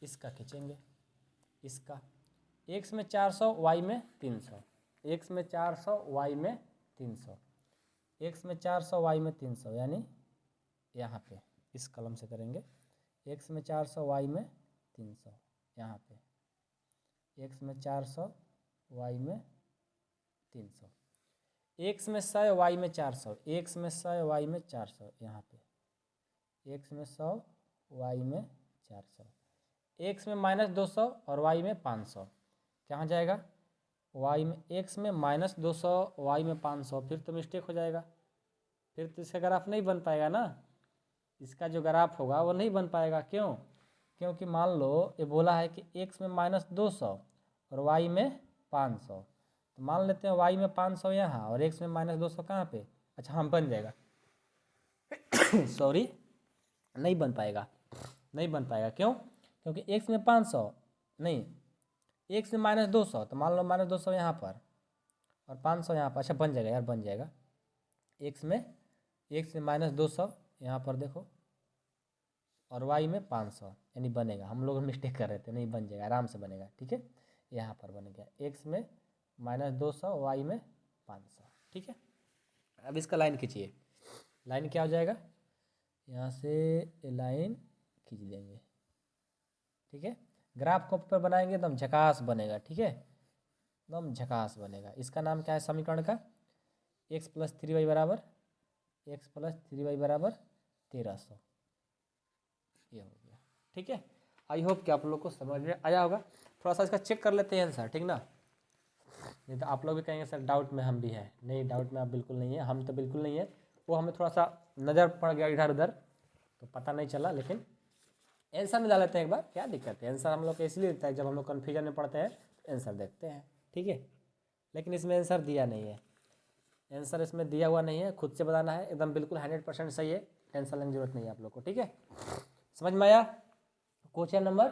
S1: इसका खींचेंगे, इसका x में 400, y में 300, x में 400, y में 300, x में 400, y में 300, यानी यहाँ पे इस कलम से करेंगे, x में 400, y में 300, यहाँ पे x में 400, y में 300, x में 100, y में 400, x में 100, y में 400, यहाँ पे x में 100, y में 400, x में -200 और y में 500, कहाँ जाएगा, y में, x में -200, y में 500, फिर तो मिस्टेक हो जाएगा, फिर तो इसका ग्राफ नहीं बन पाएगा ना, इसका जो ग्राफ होगा वो नहीं बन पाएगा। क्यों, क्योंकि मान लो ये बोला है कि x में -200 और वाई में 500। तो मान लेते हैं वाई में 500 यहाँ और एक्स में -200 कहाँ पे। अच्छा हाँ बन जाएगा सॉरी नहीं बन पाएगा, नहीं बन पाएगा। क्यों? क्योंकि एक्स में 500 नहीं, एक्स में -200, तो मान लो -200 यहाँ पर और 500 यहाँ पर। अच्छा बन जाएगा यार, बन जाएगा। एक्स में -200 यहाँ पर देखो और वाई में 500, यानी बनेगा। हम लोग मिस्टेक कर रहे थे, नहीं बन जाएगा, आराम से बनेगा। ठीक है, यहाँ पर बन गया एक्स में -200 वाई में 500। ठीक है, अब इसका लाइन खींचिए। लाइन क्या हो जाएगा, यहाँ से लाइन खींच देंगे। ठीक है, ग्राफ कॉपी पर बनाएंगे एकदम झकास बनेगा। ठीक है, एकदम झकास बनेगा। इसका नाम क्या है समीकरण का, x + 3y बराबर 1300, ये हो गया। ठीक है, आई होप कि आप लोग को समझ में आया होगा। थोड़ा सा इसका चेक कर लेते हैं आंसर, ठीक ना। नहीं तो आप लोग भी कहेंगे सर डाउट में हम भी हैं। नहीं, डाउट में आप बिल्कुल नहीं है, हम तो बिल्कुल नहीं है। वो हमें थोड़ा सा नज़र पड़ गया इधर उधर तो पता नहीं चला, लेकिन आंसर में डाल लेते हैं एक बार, क्या दिक्कत है। आंसर हम लोग को इसलिए देता है जब हम लोग कन्फ्यूजन में पढ़ते हैं तो आंसर देखते हैं। ठीक है, लेकिन इसमें आंसर दिया नहीं है, आंसर इसमें दिया हुआ नहीं है, खुद से बताना है। एकदम बिल्कुल 100% सही है, टेंशन लेने की जरूरत नहीं है आप लोग को। ठीक है, समझ में आया। Question number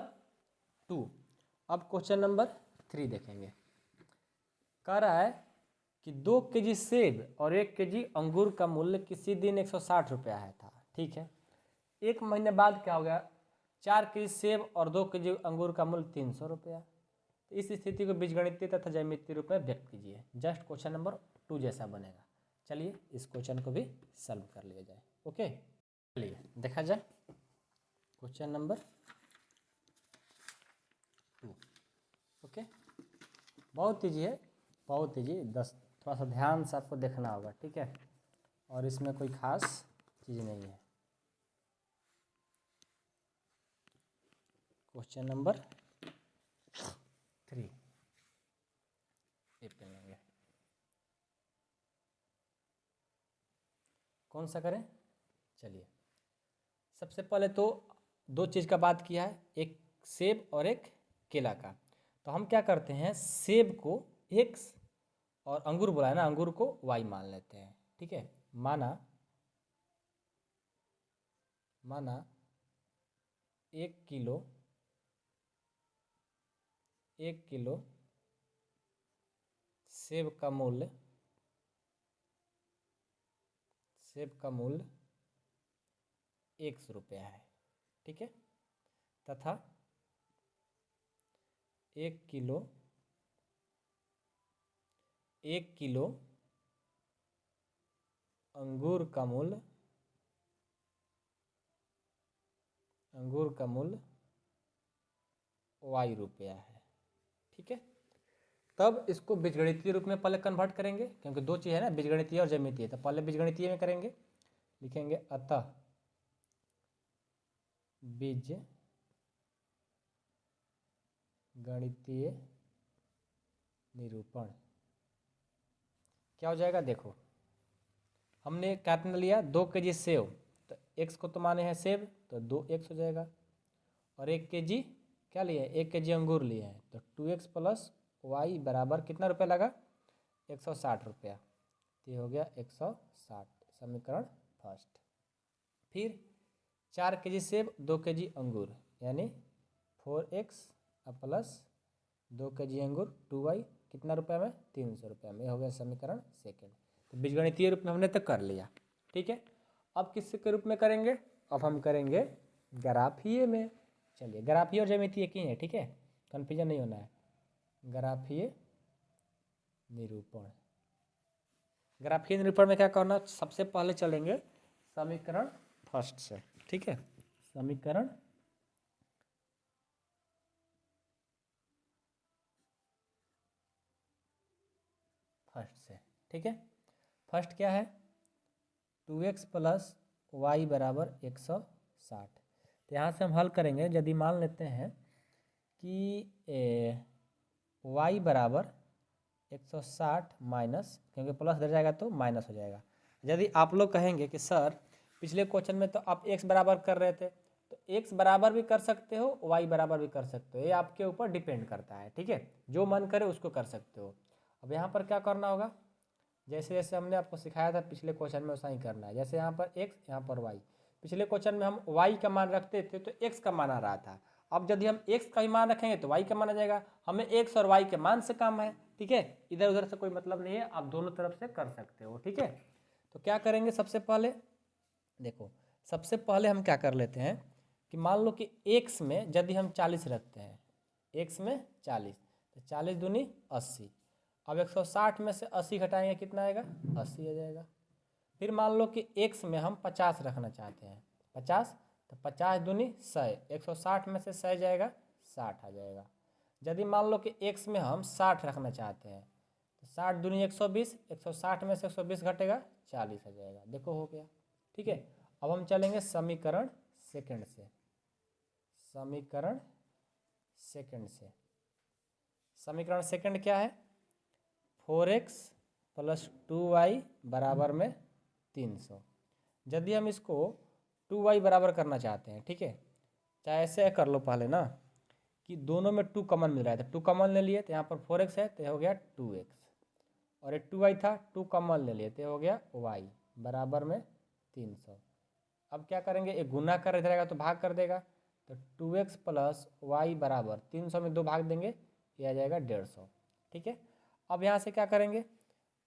S1: 2। अब क्वेश्चन नंबर 3 देखेंगे। कह रहा है कि 2 kg सेब और 1 kg अंगूर का मूल्य किसी दिन 160 रुपया है था। ठीक है, 1 महीने बाद क्या हो गया, 4 kg सेब और 2 kg अंगूर का मूल्य 300 रुपया। तो इस स्थिति को बीजगणितीय तथा ज्यामितीय रूप में व्यक्त कीजिए। जस्ट क्वेश्चन नंबर 2 जैसा बनेगा। चलिए इस क्वेश्चन को भी सॉल्व कर लिया जाए। ओके, चलिए देखा जाए क्वेश्चन नंबर 2। ओके, बहुत ईजी है, बहुत ईजी। थोड़ा सा ध्यान से आपको देखना होगा। ठीक है, और इसमें कोई खास चीज़ नहीं है। क्वेश्चन नंबर 3 ये पे लेंगे। कौन सा करें, चलिए सबसे पहले तो 2 चीज़ का बात किया है, एक सेब और एक केला का। तो हम क्या करते हैं, सेब को x और अंगूर बोला है ना, अंगूर को y मान लेते हैं। ठीक है, माना 1 किलो सेब का मूल्य 100 रुपया है। ठीक है, तथा 1 किलो अंगूर का मूल्य 'y' रुपया है। ठीक है, तब इसको बीजगणितीय रूप में पहले कन्वर्ट करेंगे, क्योंकि 2 चीज़ है ना, बीजगणितीय और ज्यामितीय। तो पहले बीजगणितीय में करेंगे, लिखेंगे अतः बीज गणितीय निरूपण क्या हो जाएगा। देखो हमने कितना लिया, 2 kg सेब, तो x को तो माने हैं सेब, तो 2x हो जाएगा। और 1 kg क्या लिए, 1 kg अंगूर लिए हैं, तो 2x + y बराबर कितना रुपया लगा, 160 रुपया। तो ये हो गया 160, समीकरण फर्स्ट। फिर 4 kg सेब 2 kg अंगूर, यानी 4x + 2 kg अंगूर 2y कितना रुपये में, 300 रुपये में। हो गया समीकरण सेकेंड। तो बीजगणितीय रूप में हमने तो कर लिया। ठीक है, अब किस के रूप में करेंगे, अब हम करेंगे ग्राफीय में। चलिए, ग्राफीय और ज्यामितीय एक ही है। ठीक है, कन्फ्यूजन नहीं होना है। ग्राफीय निरूपण, ग्राफीय निरूपण में क्या करना, सबसे पहले चलेंगे समीकरण फर्स्ट से। ठीक है, समीकरण फर्स्ट से। ठीक है, फर्स्ट क्या है, 2x + y बराबर 160। तो यहाँ से हम हल करेंगे। यदि मान लेते हैं कि y बराबर 160 माइनस, क्योंकि प्लस इधर जाएगा तो माइनस हो जाएगा। यदि आप लोग कहेंगे कि सर पिछले क्वेश्चन में तो आप x बराबर कर रहे थे, तो x बराबर भी कर सकते हो, y बराबर भी कर सकते हो, ये आपके ऊपर डिपेंड करता है, ठीक है। जो मन करे उसको कर सकते हो। अब यहाँ पर क्या करना होगा, जैसे जैसे हमने आपको सिखाया था पिछले क्वेश्चन में वैसा ही करना है। जैसे यहाँ पर x, यहाँ पर y। पिछले क्वेश्चन में हम y का मान रखते थे तो x का मान आ रहा था। अब यदि हम x का ही मान रखेंगे तो y का मान आ जाएगा। हमें x और y के मान से काम है, ठीक है। इधर उधर से कोई मतलब नहीं है, आप दोनों तरफ से कर सकते हो, ठीक है। तो क्या करेंगे, सबसे पहले देखो, सबसे पहले हम क्या कर लेते हैं कि मान लो कि x में यदि हम 40 रखते हैं, x में 40, तो 40 दूनी 80। अब 160 में से 80 घटाएंगे, कितना आएगा, 80 आ जाएगा। फिर मान लो कि x में हम 50 रखना चाहते हैं, 50, तो 50 दूनी 100, 160 में से 100 जाएगा, 60 आ जाएगा। यदि मान लो कि x में हम 60 रखना चाहते हैं, तो 60 दूनी 120, 160 में से 120 घटेगा, 40 आ जाएगा। देखो हो गया, ठीक है। अब हम चलेंगे समीकरण सेकंड से। समीकरण सेकंड से, समीकरण सेकंड क्या है, 4x प्लस 2y बराबर में 300। यदि हम इसको 2y बराबर करना चाहते हैं, ठीक है, चाहे ऐसे कर लो पहले ना कि दोनों में 2 कॉमन मिल रहा है, तो 2 कॉमन ले लिए तो यहाँ पर 4x है तो हो गया 2x, और एक 2y था, 2 कॉमन ले लिए तो हो गया y बराबर में 300। अब क्या करेंगे, एक गुना कर रहेगा तो भाग कर देगा, तो 2x प्लस वाई बराबर 300 में 2 भाग देंगे, ये आ जाएगा 150, ठीक है। अब यहाँ से क्या करेंगे,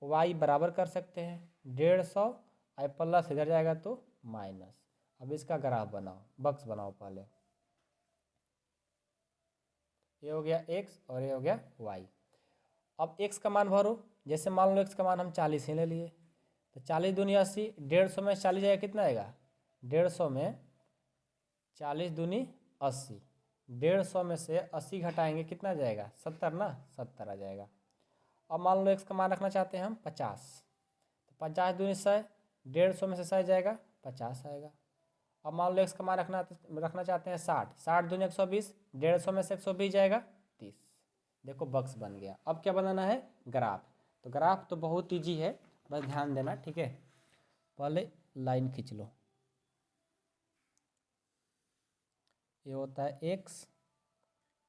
S1: y बराबर कर सकते हैं 150, आई प्लस इधर जाएगा तो माइनस। अब इसका ग्राफ बनाओ, बक्स बनाओ पहले, ये हो गया x और ये हो गया y। अब x का मान भरो, जैसे मान लो x का मान हम 40 ही ले लिए, तो 40 दूनी 80, 150 में 40 जाएगा, कितना आएगा, 150 में 40 दूनी 80, 150 में से 80 घटाएंगे, कितना जाएगा, 70 ना, 70 आ जाएगा। अब मान लो x का मान रखना चाहते हैं हम 50, तो 50 दूनी 100, 150 में से 100 जाएगा, 50 आएगा। अब मान लो x का मान रखना चाहते हैं 60, 60 दूनी 120, 150 में से 120 जाएगा 30। देखो बक्स बन गया। अब क्या बनाना है, ग्राफ। तो ग्राफ तो बहुत ईजी है, बस ध्यान देना, ठीक है। पहले लाइन खींच लो, ये होता है x,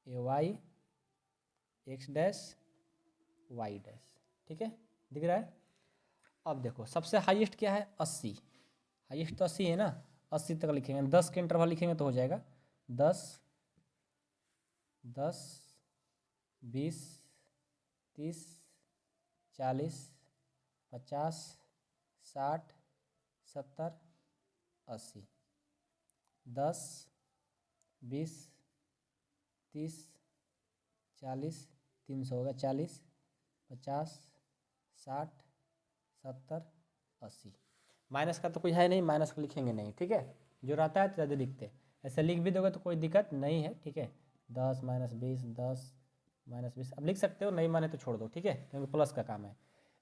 S1: ये y, x dash y dash, ठीक है, दिख रहा है। अब देखो सबसे हाईएस्ट क्या है, 80, हाईएस्ट तो 80 है ना, 80 तक लिखेंगे, 10 के इंटरवल लिखेंगे तो हो जाएगा 10, 10, 20, 30, 40, 50, 60, 70, 80, 10, 20, 30, 40, 300 होगा, 40, 50, 60, 70, 80। माइनस का तो कुछ है नहीं, माइनस का लिखेंगे नहीं, ठीक है। जो रहता है तो ज़्यादा लिखते हैं, ऐसे लिख भी दोगे तो कोई दिक्कत नहीं है, ठीक है। 10 माइनस 20, 10 माइनस 20, अब लिख सकते हो, नहीं माने तो छोड़ दो, ठीक है, क्योंकि प्लस का काम है।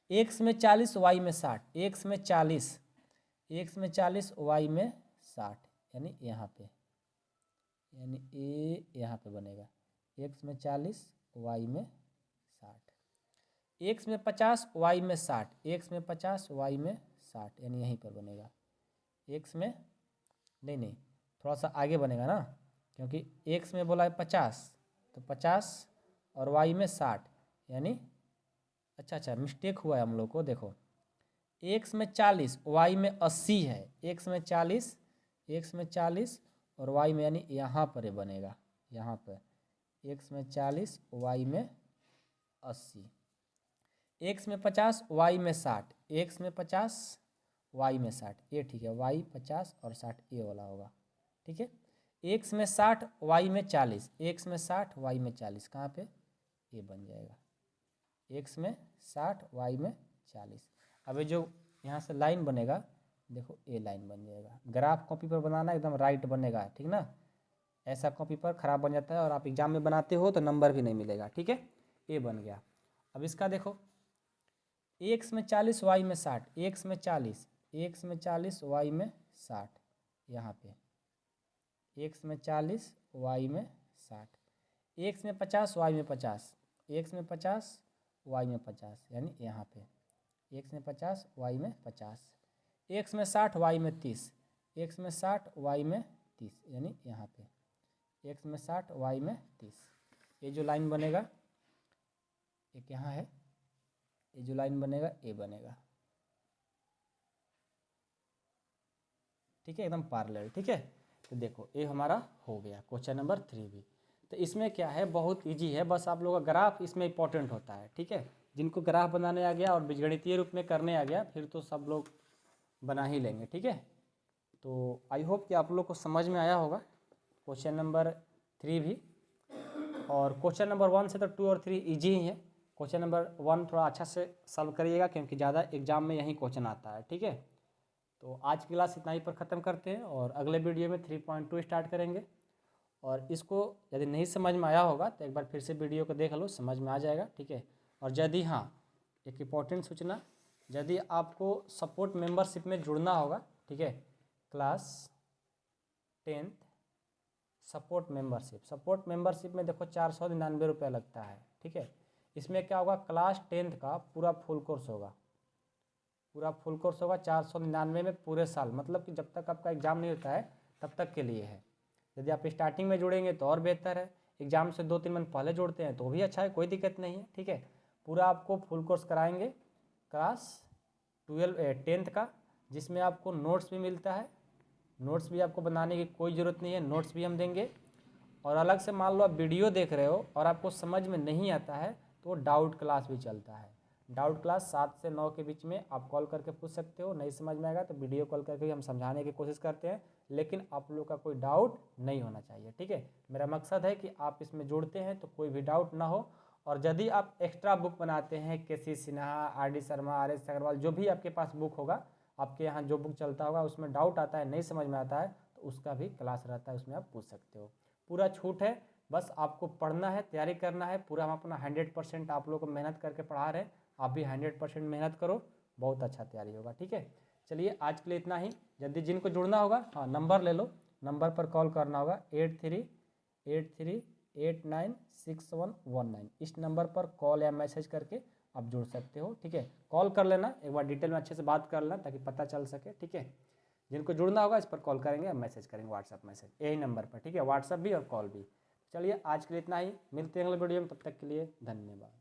S1: एक्स में 40, वाई में 60, एक्स में 40, एक्स में 40, वाई में 60, यानी यहाँ पे, यानी ए यहाँ पे बनेगा, एक्स में 40, वाई में 60, एक्स में 50, वाई में 60, एक्स में 50, वाई में 60, यानी यहीं पर बनेगा। एक्स में नहीं, थोड़ा सा आगे बनेगा ना, क्योंकि एक्स में बोला है 50, तो 50 और वाई में 60, यानी अच्छा मिस्टेक हुआ है हम लोग को। देखो एक्स में 40, वाई में 80 है, एक्स में 40, एक्स में 40 और वाई में, यानी यहाँ पर बनेगा, यहाँ पर एक्स में 40, वाई में 80, एक्स में 50, वाई में 60, एक्स में 50, वाई में 60, ये ठीक है, वाई 50 और 60 ये वाला होगा, ठीक है। एक्स में 60, वाई में 40, एक्स में 60, वाई में 40, कहाँ पे, ये बन जाएगा, एक्स में 60, वाई में 40। अब ये जो यहाँ से लाइन बनेगा, देखो ये लाइन बन जाएगा। ग्राफ कॉपी पर बनाना एकदम राइट बनेगा, ठीक ना, ऐसा कॉपी पर खराब बन जाता है और आप एग्जाम में बनाते हो तो नंबर भी नहीं मिलेगा, ठीक है। ये बन गया। अब इसका देखो, एक्स में 40, वाई में 60, एक्स में 40, एक्स में 40, वाई में 60, यहाँ पे एक्स में 40, वाई में 60, एक्स में 50, वाई में 50, एक्स में 50, वाई में 50, यानी यहाँ पे एक्स में 50, वाई में 50, एक्स में 60, वाई में 30, एक्स में 60, वाई में 30, यानी यहाँ पे x में 60 y में 30। ये जो लाइन बनेगा एक यहाँ है, ये जो लाइन बनेगा ए बनेगा, ठीक है, एकदम पैरेलल। ठीक है, तो देखो ये हमारा हो गया क्वेश्चन नंबर 3 भी। तो इसमें क्या है, बहुत इजी है, बस आप लोगों का ग्राफ इसमें इंपॉर्टेंट होता है। ठीक है, जिनको ग्राफ बनाने आ गया और बीजगणितीय रूप में करने आ गया फिर तो सब लोग बना ही लेंगे। ठीक है, तो आई होप कि आप लोग को समझ में आया होगा क्वेश्चन नंबर 3 भी। और क्वेश्चन नंबर 1 से तो 2 और 3 ईजी ही है। क्वेश्चन नंबर 1 थोड़ा अच्छा से सॉल्व करिएगा क्योंकि ज़्यादा एग्जाम में यही क्वेश्चन आता है। ठीक है, तो आज की क्लास इतना ही पर ख़त्म करते हैं और अगले वीडियो में 3.2 स्टार्ट करेंगे। और इसको यदि नहीं समझ में आया होगा तो एक बार फिर से वीडियो को देख लो, समझ में आ जाएगा। ठीक है, और यदि हाँ, एक इम्पॉर्टेंट सूचना, यदि आपको सपोर्ट मेंबरशिप में जुड़ना होगा, ठीक है, क्लास 10th सपोर्ट मेंबरशिप में देखो 499 रुपये लगता है। ठीक है, इसमें क्या होगा, क्लास 10th का पूरा फुल कोर्स होगा, 499 में पूरे साल, मतलब कि जब तक आपका एग्ज़ाम नहीं होता है तब तक के लिए है। यदि आप स्टार्टिंग में जुड़ेंगे तो और बेहतर है, एग्ज़ाम से 2-3 मंथ पहले जुड़ते हैं तो भी अच्छा है, कोई दिक्कत नहीं है। ठीक है, पूरा आपको फुल कोर्स कराएंगे क्लास 10th का, जिसमें आपको नोट्स भी मिलता है, नोट्स भी आपको बनाने की कोई ज़रूरत नहीं है, नोट्स भी हम देंगे। और अलग से मान लो आप वीडियो देख रहे हो और आपको समझ में नहीं आता है तो डाउट क्लास भी चलता है। डाउट क्लास 7 से 9 के बीच में आप कॉल करके पूछ सकते हो, नहीं समझ में आएगा तो वीडियो कॉल करके हम समझाने की कोशिश करते हैं, लेकिन आप लोग का कोई डाउट नहीं होना चाहिए। ठीक है, मेरा मकसद है कि आप इसमें जुड़ते हैं तो कोई भी डाउट ना हो। और यदि आप एक्स्ट्रा बुक बनाते हैं, केसी सिन्हा, आर.डी. शर्मा, आर.एस. अग्रवाल, जो भी आपके पास बुक होगा, आपके यहाँ जो बुक चलता होगा, उसमें डाउट आता है, नहीं समझ में आता है तो उसका भी क्लास रहता है, उसमें आप पूछ सकते हो। पूरा छूट है, बस आपको पढ़ना है, तैयारी करना है। पूरा हम अपना 100% आप लोग को मेहनत करके पढ़ा रहे हैं, आप भी 100% मेहनत करो, बहुत अच्छा तैयारी होगा। ठीक है, चलिए आज के लिए इतना ही। यदि जिनको जुड़ना होगा, हाँ नंबर ले लो, नंबर पर कॉल करना होगा 8383896119। इस नंबर पर कॉल या मैसेज करके आप जुड़ सकते हो। ठीक है, कॉल कर लेना, एक बार डिटेल में अच्छे से बात कर लेना ताकि पता चल सके। ठीक है, जिनको जुड़ना होगा इस पर कॉल करेंगे या मैसेज करेंगे, व्हाट्सअप मैसेज, यही नंबर पर। ठीक है, व्हाट्सअप भी और कॉल भी। चलिए आज के लिए इतना ही, मिलते हैं अगले वीडियो में, तब तक के लिए धन्यवाद।